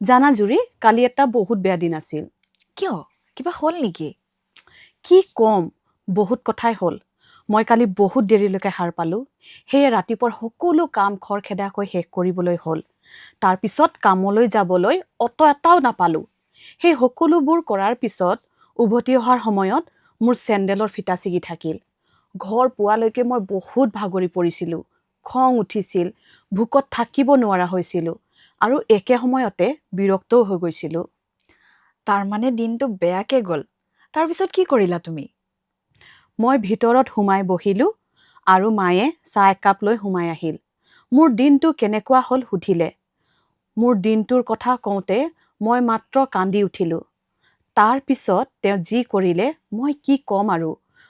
জানা জুৰি কালি এটা বহুত বেয়া দিন আছিল কিয় কিবা হ'ল নেকি কি কম বহুত কথাই হ'ল মই কালি বহুত দেৰিলৈকে সাৰ পালোঁ সেয়ে ৰাতিপুৱাৰ সকলো কাম খৰখেদাকৈ শেষ কৰিবলৈ হ'ল তাৰ পিছত কামলৈ যাবলৈ অটো এটাও নাপালোঁ সেই সকলোবোৰ কৰাৰ পিছত উভতি অহাৰ সময়ত মোৰ চেণ্ডেলৰ ফিটা ছিগি থাকিল ঘৰ পোৱালৈকে মই বহুত ভাগৰি পৰিছিলোঁ খং উঠিছিল ভোকত থাকিব নোৱাৰা হৈছিলোঁ আৰু একে সময়তে বিৰক্তও হৈ গৈছিলোঁ তাৰ মানে দিনটো বেয়াকে গ'ল তাৰ পিছত কি কৰিলা তুমি মই ভিতৰত সোমাই বহিলোঁ আৰু মায়ে চাহ একাপ লৈ সোমাই আহিল মোৰ দিনটো কেনেকুৱা হ'ল সুধিলে মোৰ দিনটোৰ কথা কওঁতে মই মাত্ৰ কান্দি উঠিলোঁ তাৰ পিছত তেওঁ যি কৰিলে মই কি ক'ম আৰু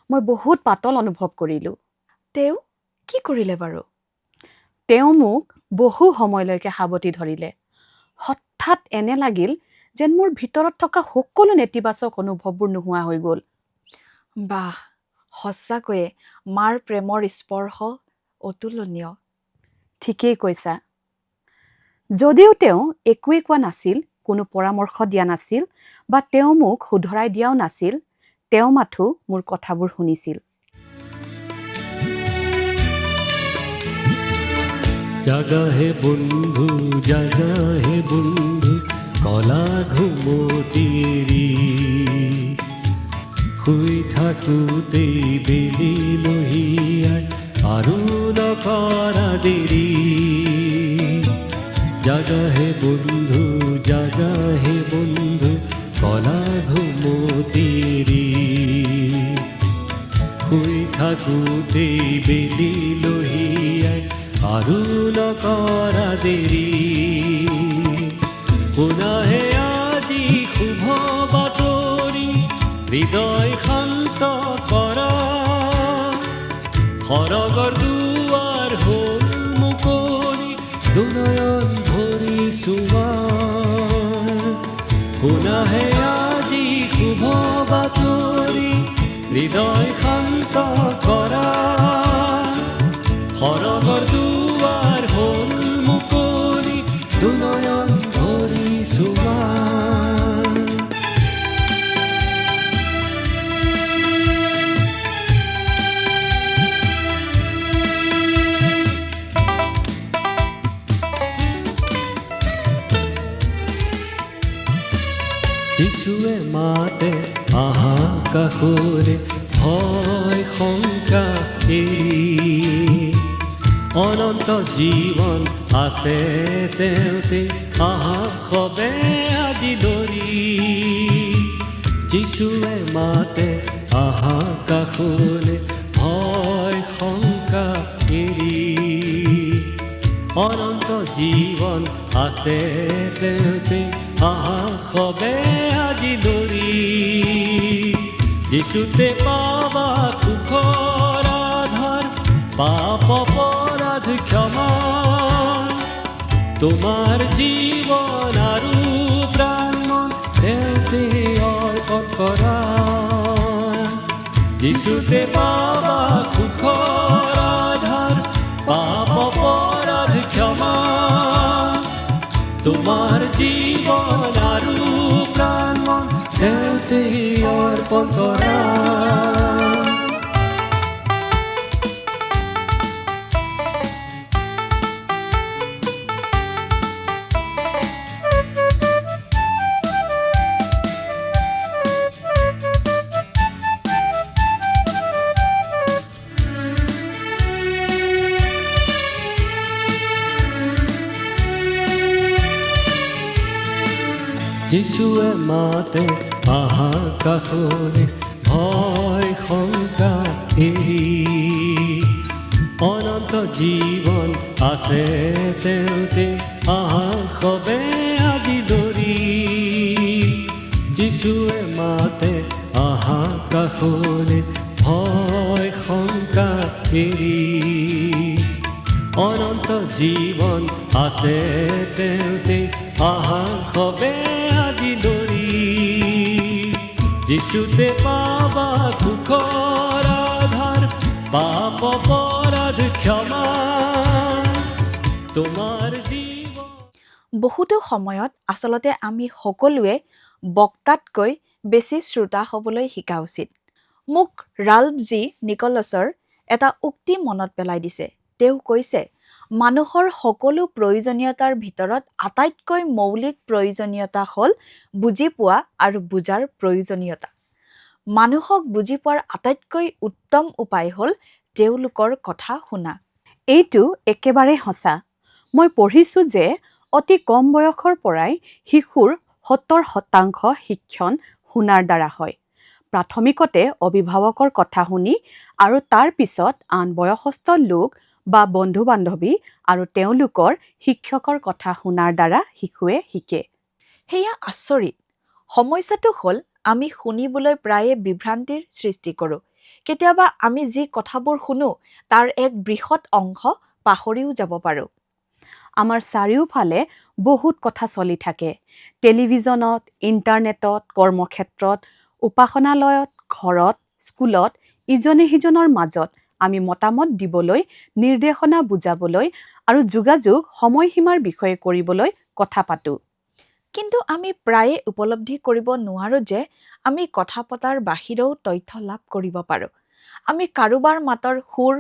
মই বহুত পাতল অনুভৱ কৰিলোঁ তেওঁ কি কৰিলে বাৰু তেওঁ মোক বহু সময়লৈকে সাৱটি ধৰিলে হঠাৎ এনে লাগিল যেন মোৰ ভিতৰত থকা সকলো নেতিবাচক অনুভৱবোৰ নোহোৱা হৈ গ'ল বাহ সঁচাকৈয়ে মাৰ প্ৰেমৰ স্পৰ্শ অতুলনীয় ঠিকেই কৈছা যদিও তেওঁ একোৱেই কোৱা নাছিল কোনো পৰামৰ্শ দিয়া নাছিল বা তেওঁ মোক শুধৰাই দিয়াও নাছিল তেওঁ মাথো মোৰ কথাবোৰ শুনিছিল জাগা হে বন্ধু কলা ঘুমতিৰি শুই থাকোঁতেই বেলি লহিয়াই আৰু নকৰা দেৰি জাগা হে বন্ধু কলা ঘুমতিৰি শুই থাকোঁতেই বেলি লহিয়াই আৰু নকৰা দেৰি পুনাহে আজি শুভ বাতৰি হৃদয় শান্ত কৰা সৰগৰ দুৱাৰ হ'ল মুকলি দুনয়ন ভৰি চোৱা পুনাহে আজি শুভ বাতৰি হৃদয় শান্ত কৰা সৰগৰ দুৱাৰ হ'ল মুকলি দুনয়ন ভৰি চোৱা যিশুৱে মাতে আহা কাষৰে ভয় শংকা এৰি অনন্ত জীৱন আছে তেওঁতে আহা সবে আজি ধৰি যিশুৱে মাতে আহা কাষৰে ভয় শংকা এৰি অনন্ত জীৱন আছে তেওঁতে আহা সবে আজি ধৰি যিশুতে পাবা সুখৰ আধাৰ পাপ অপৰাধ ক্ষমা তোমাৰ জীৱন আৰু প্ৰাণ তেওঁতে অৰ্পণ কৰা যিশুতে পাবা সুখৰ আধাৰ পাপ অপৰাধ ক্ষমা তোমাৰ জীৱন আৰু প্ৰাণ তেওঁতে অৰ্পণ কৰা যিশুৱে মাতে আহা কাষৰে ভয় শংকা এৰি অনন্ত জীৱন আছে তেওঁতে আহা সবে আজি ধৰি যিশুৱে মাতে আহা কাষৰে ভয় শংকা এৰি অনন্ত জীৱন আছে তেওঁতে আহা সবে আজি ধৰি যিশুতে পাবা সুখৰ আধাৰ পাপ অপৰাধ ক্ষমা তোমাৰ জীৱ বহুতো সময়ত আচলতে আমি সকলোৱে বক্তাতকৈ বেছি শ্ৰোতা হ'বলৈ শিকা উচিত। মোক ৰাল্ফ জি নিকলছৰ এটা উক্তি মনত পেলাই দিছে। তেওঁ কৈছে, মানুহৰ সকলো প্ৰয়োজনীয়তাৰ ভিতৰত আটাইতকৈ মৌলিক প্ৰয়োজনীয়তা হ'ল বুজি পোৱা আৰু বুজাৰ প্ৰয়োজনীয়তা। মানুহক বুজি পোৱাৰ আটাইতকৈ উত্তম উপায় হ'ল তেওঁলোকৰ কথা শুনা। এইটো একেবাৰে সঁচা। মই পঢ়িছোঁ যে অতি কম বয়সৰ পৰাই শিশুৰ ৭০% শিক্ষণ শুনাৰ দ্বাৰা হয়। প্ৰাথমিকতে অভিভাৱকৰ কথা শুনি আৰু তাৰ পিছত আন বয়সস্থ লোক বা বন্ধু-বান্ধৱী আৰু তেওঁলোকৰ শিক্ষকৰ কথা শুনাৰ দ্বাৰা শিশুৱে শিকে। সেয়া আচৰিত। সমস্যাটো হ'ল আমি শুনিবলৈ প্ৰায়ে বিভ্ৰান্তিৰ সৃষ্টি কৰোঁ। কেতিয়াবা আমি যি কথাবোৰ শুনো তাৰ এক বৃহৎ অংশ পাহৰিও যাব পাৰোঁ। আমাৰ চাৰিওফালে বহুত কথা চলি থাকে। টেলিভিছনত, ইণ্টাৰনেটত, কৰ্মক্ষেত্ৰত, উপাসনালয়ত, ঘৰত, স্কুলত, ইজনে সিজনৰ মাজত আমি মতামত দিবলৈ, নিৰ্দেশনা বুজাবলৈ আৰু যোগাযোগ সময়সীমাৰ বিষয়ে কৰিবলৈ কথা পাতোঁ। কিন্তু আমি প্ৰায়ে উপলব্ধি কৰিব নোৱাৰোঁ যে আমি কথা পতাৰ বাহিৰেও তথ্য লাভ কৰিব পাৰোঁ। আমি কাৰোবাৰ মাতৰ সুৰ,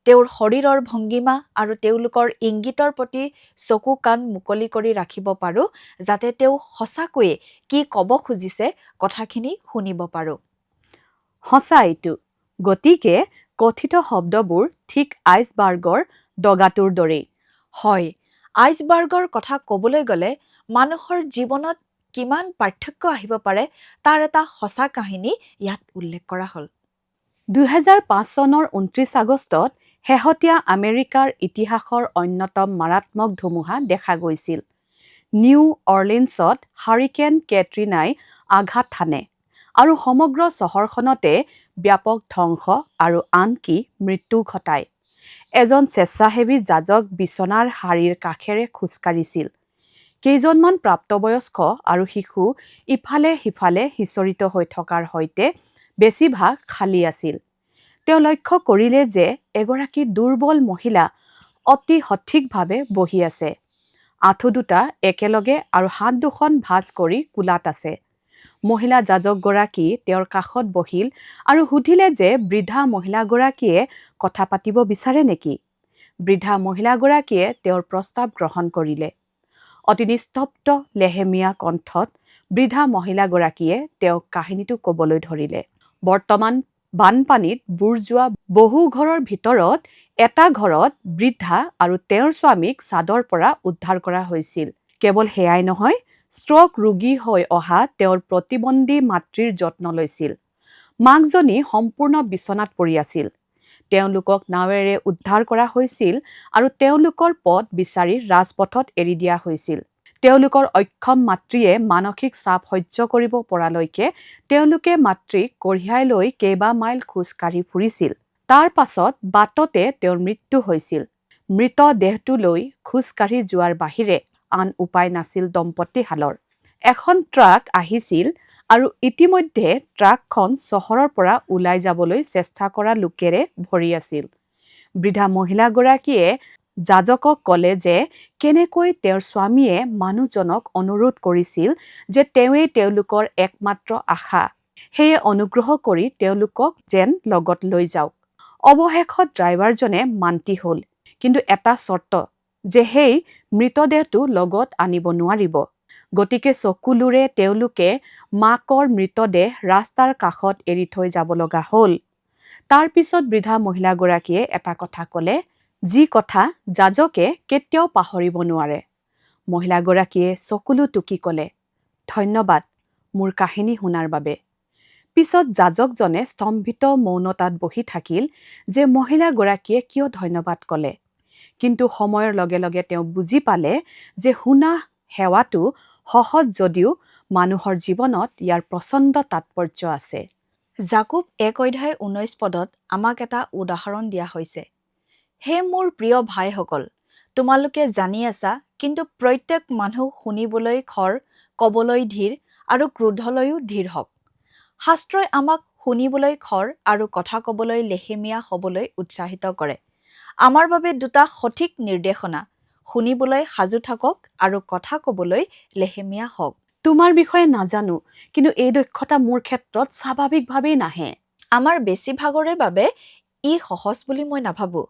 তেওঁৰ শৰীৰৰ ভংগিমা আৰু তেওঁলোকৰ ইংগিতৰ প্ৰতি চকু কাণ মুকলি কৰি ৰাখিব পাৰোঁ, যাতে তেওঁ সঁচাকৈয়ে কি ক'ব খুজিছে কথাখিনি শুনিব পাৰোঁ। সঁচা এইটো। গতিকে কথিত শব্দবোৰ ঠিক আইচবাৰ্গৰ দগাটোৰ দৰেই। হয়, আইচবাৰ্গৰ কথা ক'বলৈ গ'লে মানুহৰ জীৱনত কিমান পাৰ্থক্য আহিব পাৰে তাৰ এটা সঁচা কাহিনী ইয়াত উল্লেখ কৰা হ'ল। ২০০৫ চনৰ ২৯ আগষ্টত শেহতীয়া আমেৰিকাৰ ইতিহাসৰ অন্যতম মাৰাত্মক ধুমুহা দেখা গৈছিল। নিউ অৰ্লিন্সত হাৰিকেন কেটৰিনাই আঘাত হানে আৰু সমগ্ৰ চহৰখনতে ব্যাপক ধ্বংস আৰু আনকি মৃত্যু ঘটায়। এজন স্বেচ্ছাসেৱী যাজক বিচনাৰ শাৰীৰ কাষেৰে খোজকাঢ়িছিল। কেইজনমান প্ৰাপ্তবয়স্ক আৰু শিশু ইফালে সিফালে সিঁচৰিত হৈ থকাৰ সৈতে বেছিভাগ খালী আছিল। তেওঁ লক্ষ্য কৰিলে যে এগৰাকী দুৰ্বল মহিলা অতি সঠিকভাৱে বহি আছে। আঁঠু দুটা একেলগে আৰু হাত দুখন ভাঁজ কৰি কোলাত আছে। মহিলা যাজকগৰাকী তেওঁৰ কাষত বহিল আৰু সুধিলে যে বৃদ্ধা মহিলাগৰাকীয়ে কথা পাতিব বিচাৰে নেকি। বৃদ্ধা মহিলাগৰাকীয়ে তেওঁৰ প্ৰস্তাৱ গ্ৰহণ কৰিলে। অতি নিস্তব্ধ লেহেমীয়া কণ্ঠত বৃদ্ধা মহিলাগৰাকীয়ে তেওঁক কাহিনীটো ক'বলৈ ধৰিলে। বৰ্তমান বানপানীত বুৰ যোৱা বহু ঘৰৰ ভিতৰত এটা ঘৰত বৃদ্ধা আৰু তেওঁৰ স্বামীক ছাদৰ পৰা উদ্ধাৰ কৰা হৈছিল। কেৱল সেয়াই নহয়, ষ্ট্ৰক ৰোগী হৈ অহা তেওঁৰ প্ৰতিবন্ধী মাতৃৰ যত্ন লৈছিল। মাকজনী সম্পূৰ্ণ বিচনাত পৰি আছিল। তেওঁলোকক নাৱেৰে উদ্ধাৰ কৰা হৈছিল আৰু তেওঁলোকৰ পথ বিচাৰি ৰাজপথত এৰি দিয়া হৈছিল। তেওঁলোকৰ অক্ষম মাতৃয়ে মানসিক চাপ সহ্য কৰিব পৰালৈকে তেওঁলোকে মাতৃক কঢ়িয়াই লৈ কেইবা মাইল খোজ কাঢ়ি ফুৰিছিল। তাৰ পাছত বাটতে তেওঁৰ মৃত্যু হৈছিল। মৃত দেহটো লৈ খোজ কাঢ়ি যোৱাৰ বাহিৰে আন উপায় নাছিল দম্পতীহালৰ। এখন ট্ৰাক আহিছিল আৰু ইতিমধ্যে ট্ৰাকখন চহৰৰ পৰা ওলাই যাবলৈ চেষ্টা কৰা লোকেৰে ভৰি আছিল। বৃদ্ধা মহিলাগৰাকীয়ে যাজকক ক'লে যে কেনেকৈ তেওঁৰ স্বামীয়ে মানুহজনক অনুৰোধ কৰিছিল যে তেওঁৱেই তেওঁলোকৰ একমাত্ৰ আশা, সেয়ে অনুগ্ৰহ কৰি তেওঁলোকক যেন লগত লৈ যাওক। অৱশেষত ড্ৰাইভাৰজনে মান্তি হ'ল, কিন্তু এটা চৰ্ত যে সেই মৃতদেহটো লগত আনিব নোৱাৰিব। গতিকে চকুলোৰে তেওঁলোকে মাকৰ মৃতদেহ ৰাস্তাৰ কাষত এৰি থৈ যাব লগা হ'ল। তাৰ পিছত বৃদ্ধা মহিলাগৰাকীয়ে এটা কথা ক'লে, যি কথা যাজকে কেতিয়াও পাহৰিব নোৱাৰে। মহিলাগৰাকীয়ে চকুলো টুকি ক'লে, ধন্যবাদ মোৰ কাহিনী শুনাৰ বাবে। পিছত যাজকজনে স্তম্ভিত মৌনতাত বহি থাকিল যে মহিলাগৰাকীয়ে কিয় ধন্যবাদ ক'লে। কিন্তু সময়ৰ লগে লগে তেওঁ বুজি পালে যে শুনা সেৱাটো সহজ যদিও মানুহৰ জীৱনত ইয়াৰ প্ৰচণ্ড তাৎপৰ্য আছে। জাকুব ১:১৯ পদত আমাক এটা উদাহৰণ দিয়া হৈছে। হে মোৰ প্ৰিয় ভাইসকল, তোমালোকে জানি আছা, কিন্তু প্ৰত্যেক মানুহ শুনিবলৈ খৰ, ক'বলৈ ধীৰ আৰু ক্ৰোধলৈও ধীৰ হওক। শাস্ত্ৰই আমাক শুনিবলৈ খৰ আৰু কথা ক'বলৈ লেহেমীয়া হ'বলৈ উৎসাহিত কৰে। আমাৰ বাবে দুটা সঠিক নিৰ্দেশনা, শুনিবলৈ সাজু থাকক আৰু কথা ক'বলৈ লেহেমীয়া হওক। তোমাৰ বিষয়ে নাজানো, কিন্তু এই দক্ষতা মোৰ ক্ষেত্ৰত স্বাভাৱিকভাৱেই নাহে। আমাৰ বেছিভাগৰে বাবে ই সহজ বুলি মই নাভাবোঁ।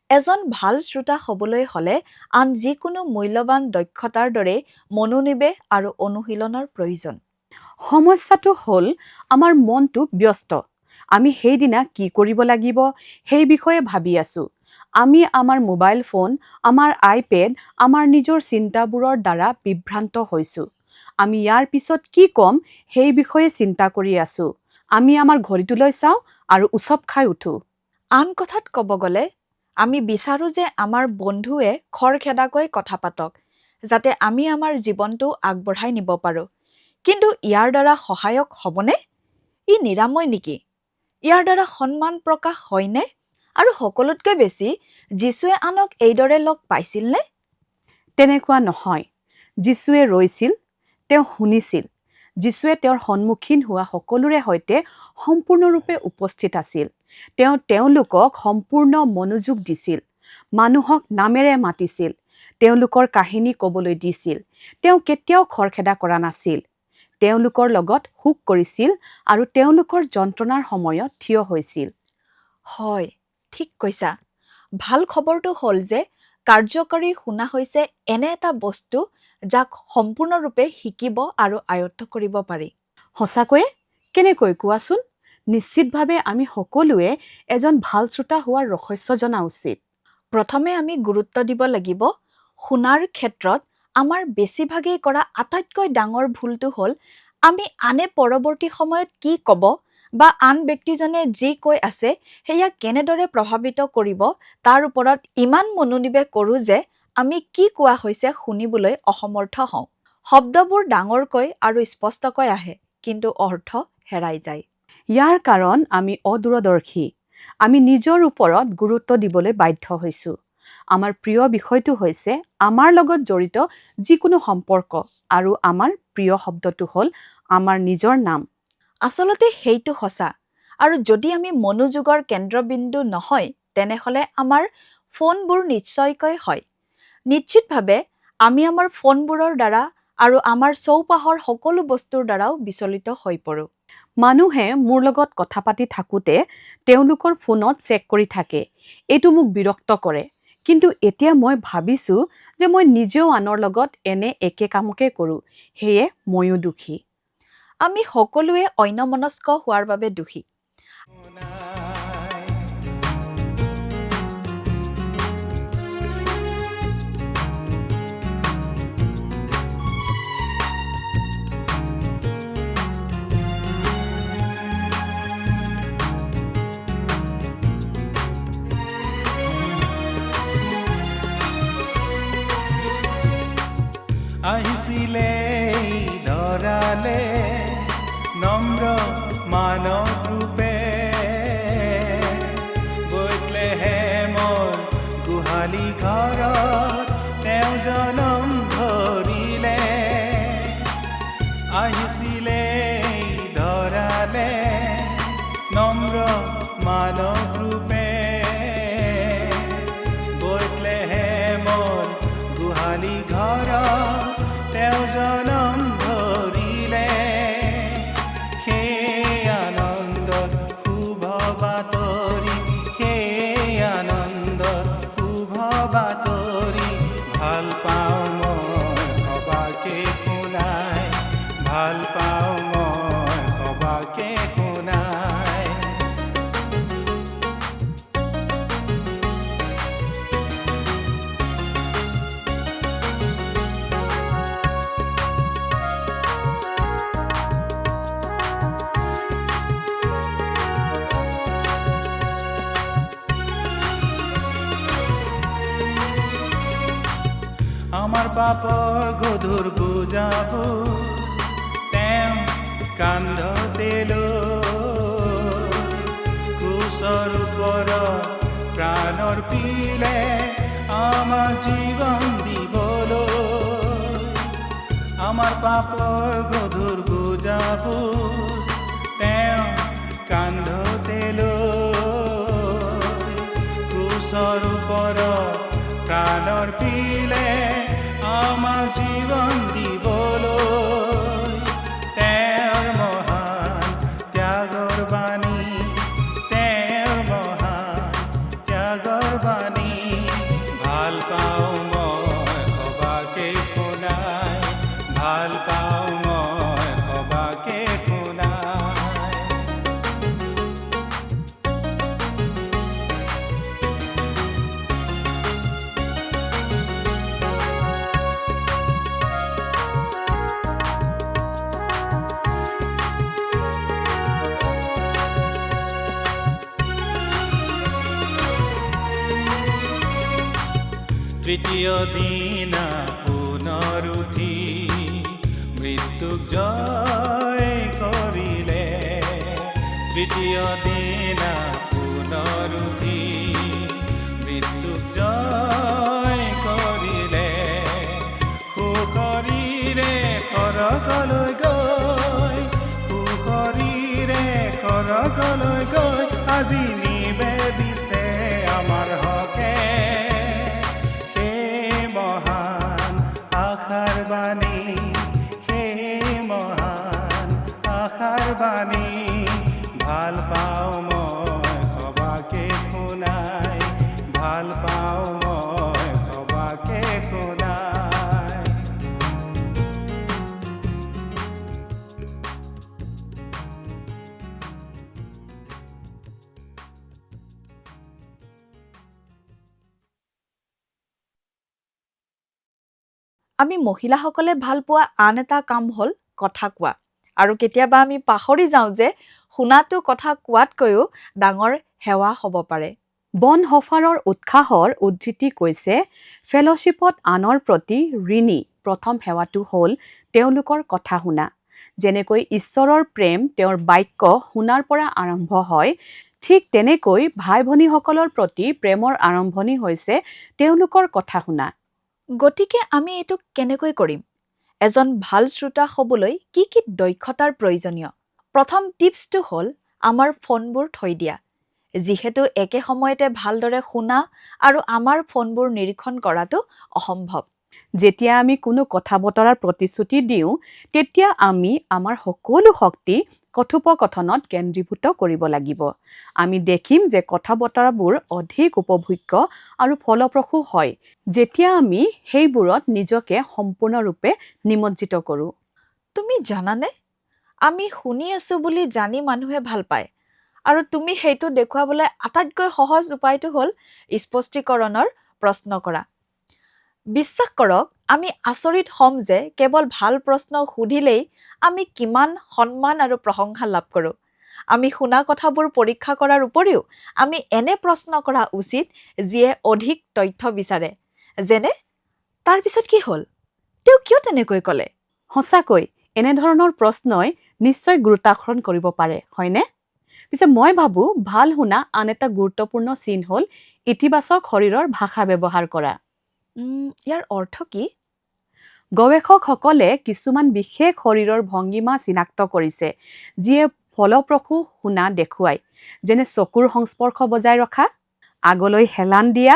এজন ভাল শ্ৰোতা হ'বলৈ হ'লে আন যিকোনো মূল্যৱান দক্ষতাৰ দৰে মনোনিৱেশ আৰু অনুশীলনৰ প্ৰয়োজন। সমস্যাটো হ'ল আমাৰ মনটো ব্যস্ত। আমি সেইদিনা কি কৰিব লাগিব সেই বিষয়ে ভাবি আছোঁ। আমি আমাৰ মোবাইল ফোন, আমাৰ আইপেড, আমাৰ নিজৰ চিন্তাবোৰৰ দ্বাৰা বিভ্ৰান্ত হৈছোঁ। আমি ইয়াৰ পিছত কি ক'ম সেই বিষয়ে চিন্তা কৰি আছোঁ। আমি আমাৰ ঘড়ীটোলৈ চাওঁ আৰু উচপ খাই উঠোঁ। আন কথাত ক'ব গ'লে আমি বিচাৰোঁ যে আমাৰ বন্ধুৱে খৰখেদাকৈ কথা পাতক, যাতে আমি আমাৰ জীৱনটো আগবঢ়াই নিব পাৰোঁ। কিন্তু ইয়াৰ দ্বাৰা সহায়ক হ'বনে? ই নিৰাময় নেকি? ইয়াৰ দ্বাৰা সন্মান প্ৰকাশ হয়নে? আৰু সকলোতকৈ বেছি, যীশুৱে আনক এইদৰে লগ পাইছিলনে? তেনেকুৱা নহয়। যীশুৱে ৰৈছিল, তেওঁ শুনিছিল। যীশুৱে তেওঁৰ সন্মুখীন হোৱা সকলোৰে সৈতে সম্পূৰ্ণৰূপে উপস্থিত আছিল। তেওঁ তেওঁলোকক সম্পূৰ্ণ মনোযোগ দিছিল, মানুহক নামেৰে মাতিছিল, তেওঁলোকৰ কাহিনী ক'বলৈ দিছিল। তেওঁ কেতিয়াও খৰখেদা কৰা নাছিল। তেওঁলোকৰ লগত সুখ কৰিছিল আৰু তেওঁলোকৰ যন্ত্ৰণাৰ সময়ত থিয় হৈছিল। হয়, ঠিক কৈছা। ভাল খবৰটো হ'ল যে কাৰ্যকৰী শুনা হৈছে এনে এটা বস্তু যাক সম্পূৰ্ণৰূপে শিকিব আৰু আয়ত্ত কৰিব পাৰি। সঁচাকৈয়ে? কেনেকৈ কোৱাচোন? নিশ্চিতভাৱে আমি সকলোৱে এজন ভাল শ্ৰোতা হোৱাৰ ৰহস্য জনা উচিত। প্ৰথমে আমি গুৰুত্ব দিব লাগিব, শুনাৰ ক্ষেত্ৰত আমাৰ বেছিভাগেই কৰা আটাইতকৈ ডাঙৰ ভুলটো হ'ল আমি আনে পৰৱৰ্তী সময়ত কি ক'ব বা আন ব্যক্তিজনে যি কৈ আছে সেয়া কেনেদৰে প্ৰভাৱিত কৰিব তাৰ ওপৰত ইমান মনোনিৱেশ কৰোঁ যে আমি কি কোৱা হৈছে শুনিবলৈ অসমৰ্থ হওঁ। শব্দবোৰ ডাঙৰকৈ আৰু স্পষ্টকৈ আহে, কিন্তু অৰ্থ হেৰাই যায়। ইয়াৰ কাৰণ আমি অদূৰদৰ্শী। আমি নিজৰ ওপৰত গুৰুত্ব দিবলৈ বাধ্য হৈছোঁ। আমাৰ প্ৰিয় বিষয়টো হৈছে আমাৰ লগত জড়িত যিকোনো সম্পৰ্ক, আৰু আমাৰ প্ৰিয় শব্দটো হ'ল আমাৰ নিজৰ নাম। আচলতে সেইটো সঁচা। আৰু যদি আমি মনোযোগৰ কেন্দ্ৰবিন্দু নহয়, তেনেহ'লে আমাৰ ফোনবোৰ নিশ্চয়কৈ হয়। নিশ্চিতভাৱে আমি আমাৰ ফোনবোৰৰ দ্বাৰা আৰু আমাৰ চৌপাশৰ সকলো বস্তুৰ দ্বাৰাও বিচলিত হৈ পৰোঁ। মানুহে মোৰ লগত কথা পাতি থাকোঁতে তেওঁলোকৰ ফোনত চেক কৰি থাকে। এইটো মোক বিৰক্ত কৰে। কিন্তু এতিয়া মই ভাবিছোঁ যে মই নিজেও আনৰ লগত এনে একে কামকে কৰোঁ। সেয়ে ময়ো দুখী। আমি সকলোৱে অন্যমনস্ক হোৱাৰ বাবে দোষী। আহিছিলে ধৰালে নম্ৰ মানৱ ৰূপে, বেথলেহেমৰ গোহালি ঘৰত তেওঁ জনম ধৰিলে। আহিছিলে ধৰালে নম্ৰ মানৱ ৰূপে, বেথলেহেমৰ গোহালি ঘৰত তেওঁ জনম ধৰিলে। সেই আনন্দত শুভ বাতৰি, সেই আনন্দত শুভ বাতৰি, ভাল পাওঁ মই সবাকে শুনাই, ভাল পাওঁ মই সবাকে শুনাই। আমাৰ পাপৰ গধুৰ বোজাবোৰ তেওঁ কান্ধতে লৈ, ক্ৰুচৰ ওপৰত প্ৰাণৰ পিলে আমাৰ জীৱন দিবলৈ। আমাৰ পাপৰ গধুৰ বোজাবোৰ তেওঁ কান্ধতে লৈ, ক্ৰুচৰ ওপৰত প্ৰাণ প্ৰাণৰ পিলে আমাক জীৱন দিবলৈ তেওঁৰ মহান ত্যাগৰ বাণী তেওঁৰ মহান ত্যাগৰ বাণী ভাল পাওঁ মই সবাকে শুনাই ভাল পাওঁ মই সবাকে শুনাই তৃতীয় দিনা পুনৰ উঠি মৃত্যুক জয় কৰিলে তৃতীয় দিনা পুনৰ উঠি মৃত্যুক জয় কৰিলে সুশৰীৰে সৰগলৈ গৈ সুশৰীৰে সৰগলৈ গৈ আজি নিবেদিছে আমাৰ হকে বাণী সেই মহান আশাৰ বাণী ভাল পাওঁ মই সবাকে শুনাই ভাল পাওঁ মই সবাকে শুনাই আমি মহিলাসকলে ভাল পোৱা আন এটা কাম হ'ল কথা কোৱা আৰু কেতিয়াবা আমি পাহৰি যাওঁ যে শুনাটো কথা কোৱাতকৈও ডাঙৰ সেৱা হ'ব পাৰে বন হফাৰৰ উৎসাহৰ উদ্ধৃতি কৈছে ফেলোশ্বিপত আনৰ প্ৰতি ঋণী প্ৰথম সেৱাটো হ'ল তেওঁলোকৰ কথা শুনা যেনেকৈ ঈশ্বৰৰ প্ৰেম তেওঁৰ বাক্য শুনাৰ পৰা আৰম্ভ হয় ঠিক তেনেকৈ ভাই ভনীসকলৰ প্ৰতি প্ৰেমৰ আৰম্ভণি হৈছে তেওঁলোকৰ কথা শুনা গতিকে আমি এইটো কেনেকৈ কৰিম এজন ভাল শ্ৰোতা হ'বলৈ কি কি দক্ষতাৰ প্ৰয়োজনীয় প্ৰথম টিপছটো হ'ল আমাৰ ফোনবোৰ থৈ দিয়া যিহেতু একে সময়তে ভালদৰে শুনা আৰু আমাৰ ফোনবোৰ নিৰীক্ষণ কৰাটো অসম্ভৱ যেতিয়া আমি কোনো কথা বতৰাৰ প্ৰতিশ্ৰুতি দিওঁ তেতিয়া আমি আমাৰ সকলো শক্তি কথোপকথনত কেন্দ্ৰীভূত কৰিব লাগিব আমি দেখিম যে কথা বতৰাবোৰ অধিক উপভোগ্য আৰু ফলপ্ৰসূ হয় যেতিয়া আমি সেইবোৰত নিজকে সম্পূৰ্ণৰূপে নিমজ্জিত কৰোঁ তুমি জানানে আমি শুনি আছো বুলি জানি মানুহে ভাল পায় আৰু তুমি সেইটো দেখুৱাবলৈ আটাইতকৈ সহজ উপায়টো হ'ল স্পষ্টীকৰণৰ প্ৰশ্ন কৰা বিশ্বাস কৰক আমি আচৰিত হ'ম যে কেৱল ভাল প্ৰশ্ন সুধিলেই আমি কিমান সন্মান আৰু প্ৰশংসা লাভ কৰোঁ আমি শুনা কথাবোৰ পৰীক্ষা কৰাৰ উপৰিও আমি এনে প্ৰশ্ন কৰা উচিত যিয়ে অধিক তথ্য বিচাৰে যেনে তাৰ পিছত কি হ'ল তেওঁ কিয় তেনেকৈ ক'লে সঁচাকৈ এনেধৰণৰ প্ৰশ্নই নিশ্চয় গুৰুত্বাকৰ্ষণ কৰিব পাৰে হয়নে পিছে মই ভাবোঁ ভাল শুনা আন এটা গুৰুত্বপূৰ্ণ চিন হ'ল ইতিবাচক শৰীৰৰ ভাষা ব্যৱহাৰ কৰা ইয়াৰ অৰ্থ কি গৱেষকসকলে কিছুমান বিশেষ শৰীৰৰ ভংগীমা চিনাক্ত কৰিছে যিয়ে ফলপ্ৰসূ শুনা দেখুৱায় যেনে চকুৰ সংস্পৰ্শ বজাই ৰখা আগলৈ হেলান দিয়া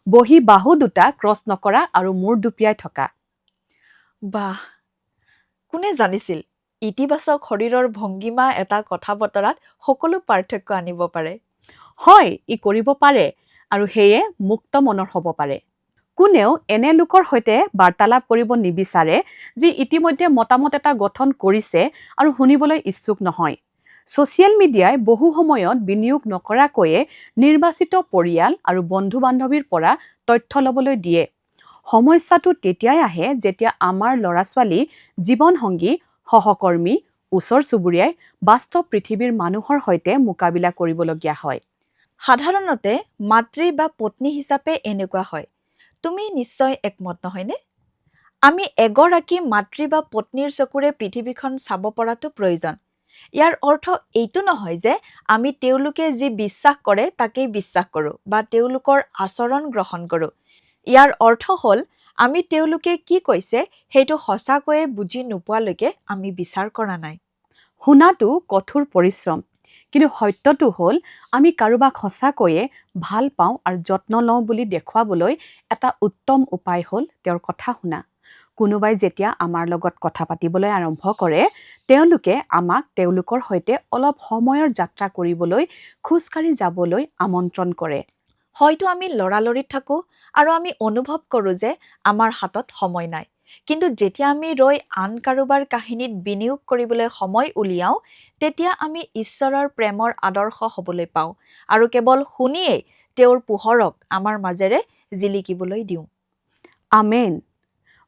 বহি বাহু দুটা ক্ৰছ নকৰা আৰু মূৰ দুপিয়াই থকা বাহ কোনে জানিছিল ইতিবাচক শৰীৰৰ ভংগীমা এটা কথা বতৰাত সকলো পাৰ্থক্য আনিব পাৰে হয় ই কৰিব পাৰে আৰু সেয়ে মুক্ত মনৰ হ'ব পাৰে কোনেও এনে লোকৰ সৈতে বাৰ্তালাপ কৰিব নিবিচাৰে যি ইতিমধ্যে মতামত এটা গঠন কৰিছে আৰু শুনিবলৈ ইচ্ছুক নহয় ছ'চিয়েল মিডিয়াই বহু সময়ত বিনিয়োগ নকৰাকৈয়ে নিৰ্বাচিত পৰিয়াল আৰু বন্ধু-বান্ধৱীৰ পৰা তথ্য ল'বলৈ দিয়ে সমস্যাটো তেতিয়াই আহে যেতিয়া আমাৰ ল'ৰা-ছোৱালী জীৱনসংগী সহকৰ্মী ওচৰ চুবুৰীয়াই বাস্তৱ পৃথিৱীৰ মানুহৰ সৈতে মোকাবিলা কৰিবলগীয়া হয় সাধাৰণতে মাতৃ বা পত্নী হিচাপে এনেকুৱা হয় তুমি নিশ্চয় একমত নহয়নে আমি এগৰাকী মাতৃ বা পত্নীৰ চকুৰে পৃথিৱীখন চাব পৰাটো প্ৰয়োজন ইয়াৰ অৰ্থ এইটো নহয় যে আমি তেওঁলোকে যি বিশ্বাস কৰে তাকেই বিশ্বাস কৰোঁ বা তেওঁলোকৰ আচৰণ গ্ৰহণ কৰোঁ ইয়াৰ অৰ্থ হ'ল আমি তেওঁলোকে কি কৈছে সেইটো সঁচাকৈয়ে বুজি নোপোৱালৈকে আমি বিচাৰ কৰা নাই শুনাটো কঠোৰ পৰিশ্ৰম কিন্তু সত্যটো হ'ল আমি কাৰোবাক সঁচাকৈয়ে ভাল পাওঁ আৰু যত্ন লওঁ বুলি দেখুৱাবলৈ এটা উত্তম উপায় হ'ল তেওঁৰ কথা শুনা। কোনোবাই যেতিয়া আমাৰ লগত কথা পাতিবলৈ আৰম্ভ কৰে, তেওঁলোকে আমাক তেওঁলোকৰ সৈতে অলপ সময়ৰ যাত্ৰা কৰিবলৈ, খোজকাঢ়ি যাবলৈ আমন্ত্ৰণ কৰে। হয়তো আমি লৰালৰিত থাকোঁ আৰু আমি অনুভৱ কৰোঁ যে আমাৰ হাতত সময় নাই। কিন্তু যেতিয়া আমি ৰৈ আন কাৰোবাৰ কাহিনীত বিনিয়োগ কৰিবলৈ সময় উলিয়াওঁ, তেতিয়া আমি ঈশ্বৰৰ প্ৰেমৰ আদৰ্শ হ'বলৈ পাওঁ আৰু কেৱল শুনিয়েই তেওঁৰ পোহৰক আমাৰ মাজেৰে জিলিকিবলৈ দিওঁ। আমেন।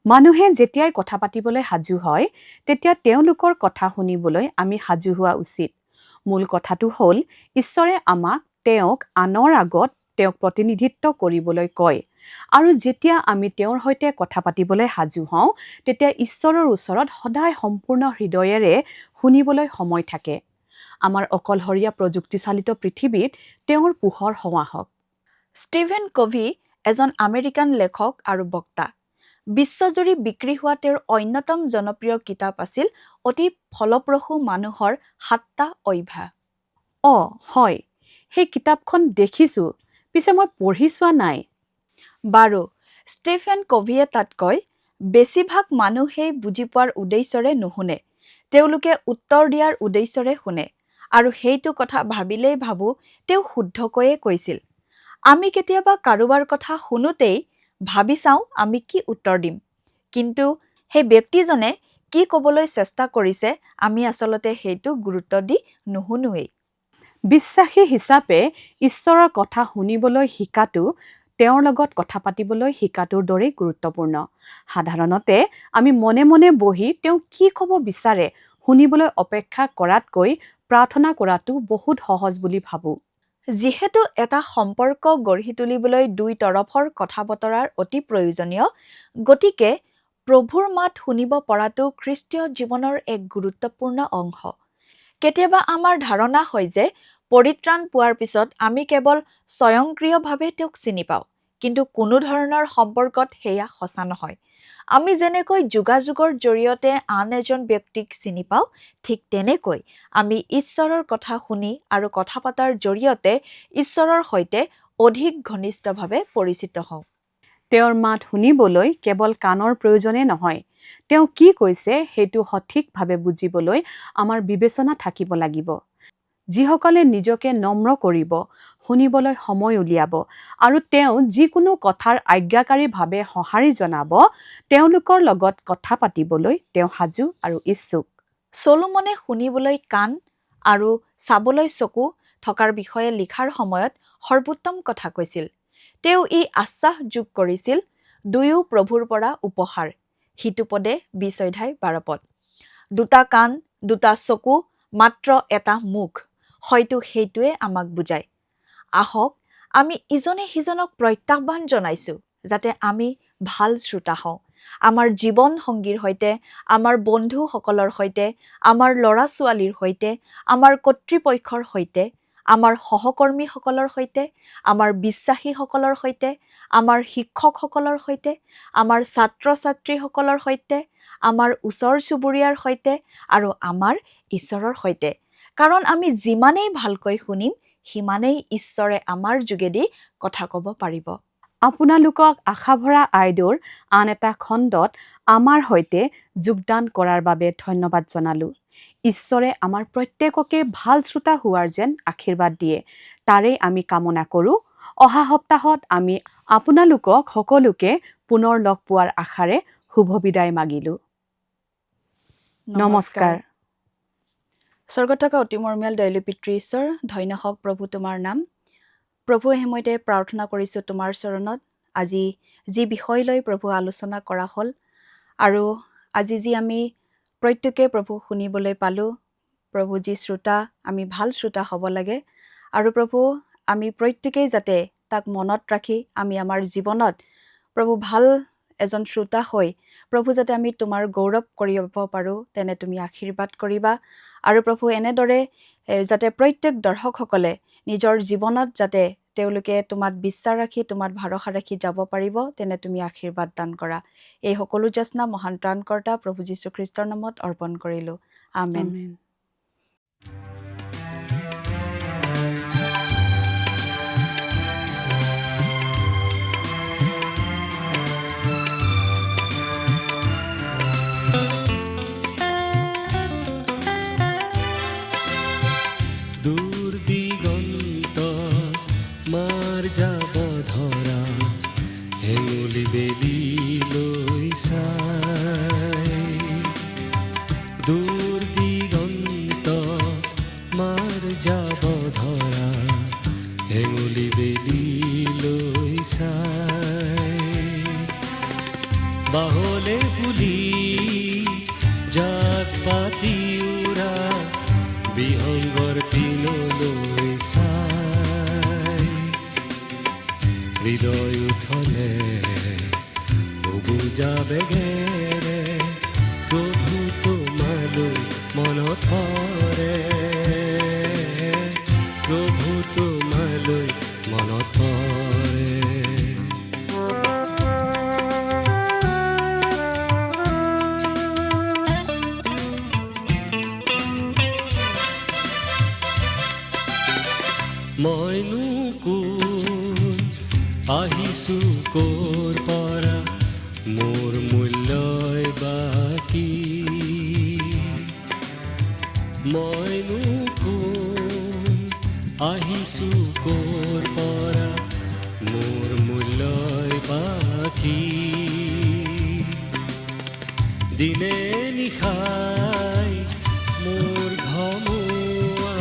মানুহে যেতিয়াই কথা পাতিবলৈ সাজু হয়, তেতিয়া তেওঁলোকৰ কথা শুনিবলৈ আমি সাজু হোৱা উচিত। মূল কথাটো হ'ল ঈশ্বৰে আমাক তেওঁক আনৰ আগত তেওঁক প্ৰতিনিধিত্ব কৰিবলৈ কয়। আৰু যেতিয়া আমি তেওঁৰ সৈতে কথা পাতিবলৈ সাজু হওঁ, তেতিয়া ঈশ্বৰৰ ওচৰত সদায় সম্পূৰ্ণ হৃদয়েৰে শুনিবলৈ সময় থাকে। আমাৰ অকলশৰীয়া প্ৰযুক্তিচালিত পৃথিৱীত তেওঁৰ পোহৰ হৱা হওক। ষ্টিভেন কভি এজন আমেৰিকান লেখক আৰু বক্তা। বিশ্বজুৰি বিক্ৰী হোৱা তেওঁৰ অন্যতম জনপ্ৰিয় কিতাপ আছিল অতি ফলপ্ৰসূ মানুহৰ 7টা অভ্যাস। হয়, সেই কিতাপখন দেখিছোঁ, পিছে মই পঢ়ি চোৱা নাই। বাৰু, ষ্টিফেন কভিয়ে তাত কয়, বেছিভাগ মানুহেই বুজি পোৱাৰ উদ্দেশ্যৰে নুশুনে, তেওঁলোকে উত্তৰ দিয়াৰ উদ্দেশ্যৰে শুনে। আৰু সেইটো কথা ভাবিলেই ভাবোঁ তেওঁ শুদ্ধকৈয়ে কৈছিল। আমি কেতিয়াবা কাৰোবাৰ কথা শুনোতেই ভাবি চাওঁ আমি কি উত্তৰ দিম, কিন্তু সেই ব্যক্তিজনে কি ক'বলৈ চেষ্টা কৰিছে আমি আচলতে সেইটো গুৰুত্ব দি নুশুনোৱেই। বিশ্বাসী হিচাপে ঈশ্বৰৰ কথা শুনিবলৈ শিকাটো তেওঁৰ লগত কথা পাতিবলৈ শিকাটোৰ দৰেই গুৰুত্বপূৰ্ণ। সাধাৰণতে আমি মনে মনে বহি তেওঁ কি ক'ব বিচাৰে শুনিবলৈ অপেক্ষা কৰাতকৈ প্ৰাৰ্থনা কৰাটো বহুত সহজ বুলি ভাবোঁ। যিহেতু এটা সম্পৰ্ক গঢ়ি তুলিবলৈ দুই তৰফৰ কথা বতৰাৰ অতি প্ৰয়োজনীয়, গতিকে প্ৰভুৰ মাত শুনিব পৰাটো খ্ৰীষ্টীয় জীৱনৰ এক গুৰুত্বপূৰ্ণ অংশ। কেতিয়াবা আমাৰ ধাৰণা হয় যে পৰিত্ৰাণ পোৱাৰ পিছত আমি কেৱল স্বয়ংক্ৰিয়ভাৱে তেওঁক চিনি পাওঁ, কিন্তু কোনো ধৰণৰ সম্পৰ্কত সেয়া সঁচা নহয়। আমি যেনেকৈ যোগাযোগৰ জৰিয়তে আন এজন ব্যক্তিক চিনি পাওঁ, ঠিক তেনেকৈ আমি ঈশ্বৰৰ কথা শুনি আৰু কথা পতাৰ জৰিয়তে ঈশ্বৰৰ সৈতে অধিক ঘনিষ্ঠভাৱে পৰিচিত হওঁ। তেওঁৰ মাত শুনিবলৈ কেৱল কাণৰ প্ৰয়োজনে নহয়, তেওঁ কি কৈছে সেইটো সঠিকভাৱে বুজিবলৈ আমাৰ বিবেচনা থাকিব লাগিব। যিসকলে নিজকে নম্ৰ কৰিব, শুনিবলৈ সময় উলিয়াব আৰু তেওঁ যিকোনো কথাৰ আজ্ঞাকাৰীভাৱে সঁহাৰি জনাব, তেওঁলোকৰ লগত কথা পাতিবলৈ তেওঁ সাজু আৰু ইচ্ছুক। চলোমনে শুনিবলৈ কাণ আৰু চাবলৈ চকু থকাৰ বিষয়ে লিখাৰ সময়ত সৰ্বোত্তম কথা কৈছিল। তেওঁ আশ্বাস যোগ কৰিছিল, দুয়ো প্ৰভুৰ পৰা উপহাৰ। সিটোপদে 20:12। দুটা কাণ, দুটা চকু, মাত্ৰ এটা মুখ, হয়তো সেইটোৱে আমাক বুজায়। আহক আমি ইজনে সিজনক প্ৰত্যাহ্বান জনাইছোঁ যাতে আমি ভাল শ্ৰোতা হওঁ। আমাৰ জীৱন সংগীৰ সৈতে, আমাৰ বন্ধুসকলৰ সৈতে, আমাৰ ল'ৰা ছোৱালীৰ সৈতে, আমাৰ কৰ্তৃপক্ষৰ সৈতে, আমাৰ সহকৰ্মীসকলৰ সৈতে, আমাৰ বিশ্বাসীসকলৰ সৈতে, আমাৰ শিক্ষকসকলৰ সৈতে, আমাৰ ছাত্ৰ ছাত্ৰীসকলৰ সৈতে, আমাৰ ওচৰ চুবুৰীয়াৰ সৈতে আৰু আমাৰ ঈশ্বৰৰ সৈতে। কাৰণ আমি যিমানেই ভালকৈ শুনিম, সিমানেই ঈশ্বৰে আমাৰ যোগেদি কথা ক'ব পাৰিব। আপোনালোকক আশাভৰা আইদেউৰ আন এটা খণ্ডত আমাৰ সৈতে যোগদান কৰাৰ বাবে ধন্যবাদ জনালোঁ। ঈশ্বৰে আমাৰ প্ৰত্যেককে ভাল শ্ৰোতা হোৱাৰ যেন আশীৰ্বাদ দিয়ে, তাৰেই আমি কামনা কৰোঁ। অহা সপ্তাহত আমি আপোনালোকক সকলোকে পুনৰ লগ পোৱাৰ আশাৰে শুভ বিদায় মাগিলোঁ। নমস্কাৰ। স্বৰ্গত থকা অতি মৰমীয়াল দয়ালু পিতৃ ঈশ্বৰ, ধন্য হওক প্ৰভু তোমাৰ নাম। প্ৰভু সময়তে প্ৰাৰ্থনা কৰিছোঁ তোমাৰ চৰণত। আজি যি বিষয় লৈ প্ৰভু আলোচনা কৰা হ'ল আৰু আজি যি আমি প্ৰত্যেকে প্ৰভু শুনিবলৈ পালোঁ, প্ৰভু যি শ্ৰোতা, আমি ভাল শ্ৰোতা হ'ব লাগে আৰু প্ৰভু আমি প্ৰত্যেকেই যাতে তাক মনত ৰাখি আমি আমাৰ জীৱনত প্ৰভু ভাল এজন শ্ৰোতা হৈ প্ৰভু যাতে আমি তোমাৰ গৌৰৱ কৰিব পাৰোঁ, তেনে তুমি আশীৰ্বাদ কৰিবা। আৰু প্ৰভু এনেদৰে যাতে প্ৰত্যেক দৰ্শকসকলে নিজৰ জীৱনত যাতে তেওঁলোকে তোমাক বিশ্বাস ৰাখি, তোমাক ভৰসা ৰাখি যাব পাৰিব, তেনে তুমি আশীৰ্বাদ দান কৰা। এই সকলো যাচনা মহান ত্ৰাণকৰ্তা প্ৰভু যীশুখ্ৰীষ্টৰ নামত অৰ্পণ কৰিলোঁ। আমেন। যাব ধৰা হেঙুলি বেলি লৈ চাই বাহলে পুলি জাক পাতি উৰা বিহংগৰ পিনলৈ চাই হৃদয় উঠলে বুজা বেগেৰে প্ৰভু তোমালৈ মনত পৰে প্ৰভু তোমালৈ মনত পৰে মইনো কোন আহিছো ক'ৰ পৰা মোৰ মূল্যই বাকী মইনো কোন আহিছো ক'ৰ পৰা মোৰ মূল্যই বাকী দিনে নিশাই মোৰ ঘমুৱা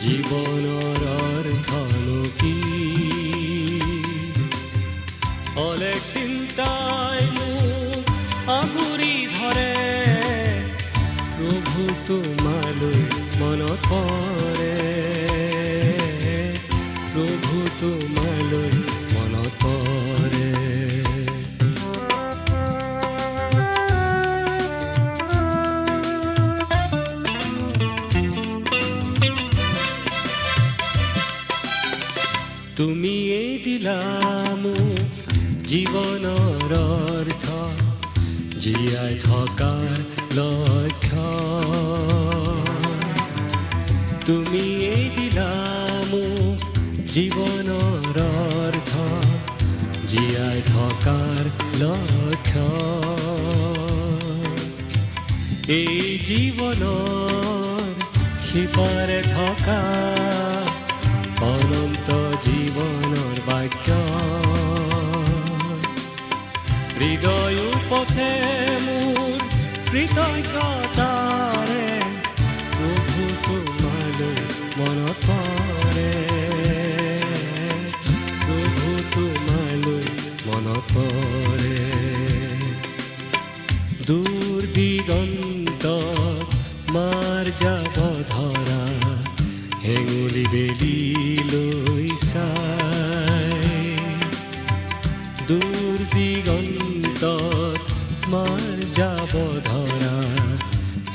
জীৱনৰ অৰ্থনো কি অলেখ চিন্তাই মোক আগুৰি ধৰে প্ৰভু তোমালৈ মনত পৰে প্ৰভু তোমালৈ মনত পৰে তুমিয়েই দিলা মোক জীৱনৰ অৰ্থ জীয়াই থকাৰ লক্ষ্য তুমিয়েই দিলা মোক জীৱনৰ অৰ্থ জীয়াই থকাৰ লক্ষ্য এই জীৱনৰ সিপাৰে থকা অনন্ত জীৱনৰ বাক্য হৃদয় উপচে মোৰ কৃতজ্ঞতাৰে প্ৰভু তোমালৈ মনত পৰে প্ৰভু তোমালৈ মনত পৰে দূৰ দিগন্তত মাৰ যাব ধৰা হেঙুলি বেলি লৈ চাই দূৰ দিগন্তত মাৰ যাব ধৰা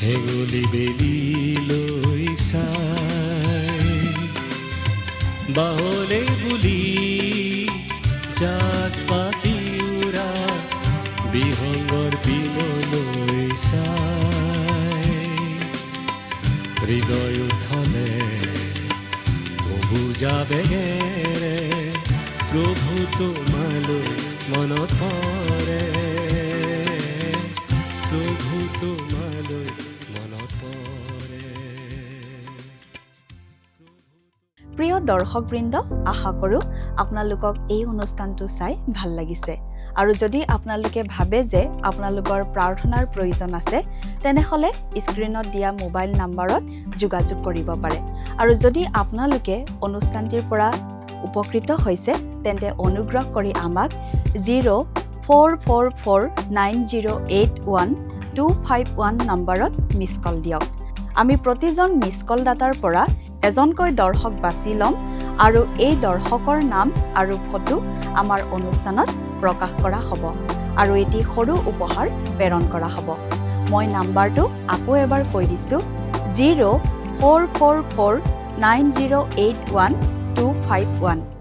হেঙুলি বেলি লৈ চাই বাহলে বুলি জাক পাতি উৰা বিহংগৰ পিনলৈ চাই হৃদয় উঠলে বুজা বেগেৰে প্ৰভু তোমালৈ মনত পৰে প্ৰভু তোমালৈ মনত পৰে প্ৰিয় দৰ্শকবৃন্দ আশা কৰোঁ আপোনালোকক এই অনুষ্ঠানটো চাই ভাল লাগিছে আৰু যদি আপোনালোকে ভাবে যে আপোনালোকৰ প্ৰাৰ্থনাৰ প্ৰয়োজন আছে তেনেহলে স্ক্ৰীনত দিয়া মোবাইল নম্বৰত যোগাযোগ কৰিব পাৰে আৰু যদি আপোনালোকে অনুষ্ঠানটিৰ পৰা উপকৃত হৈছে তেন্তে অনুগ্ৰহ কৰি আমাক 04449081 নম্বৰত মিছ কল দিয়ক আমি প্ৰতিজন মিছ কল দাতাৰ পৰা এজনকৈ দৰ্শক বাছি ল'ম আৰু এই দৰ্শকৰ নাম আৰু ফটো আমাৰ অনুষ্ঠানত প্ৰকাশ কৰা হ'ব আৰু এটি সৰু উপহাৰ প্ৰেৰণ কৰা হ'ব মই নাম্বাৰটো আকৌ এবাৰ কৈ দিছোঁ 04449081 251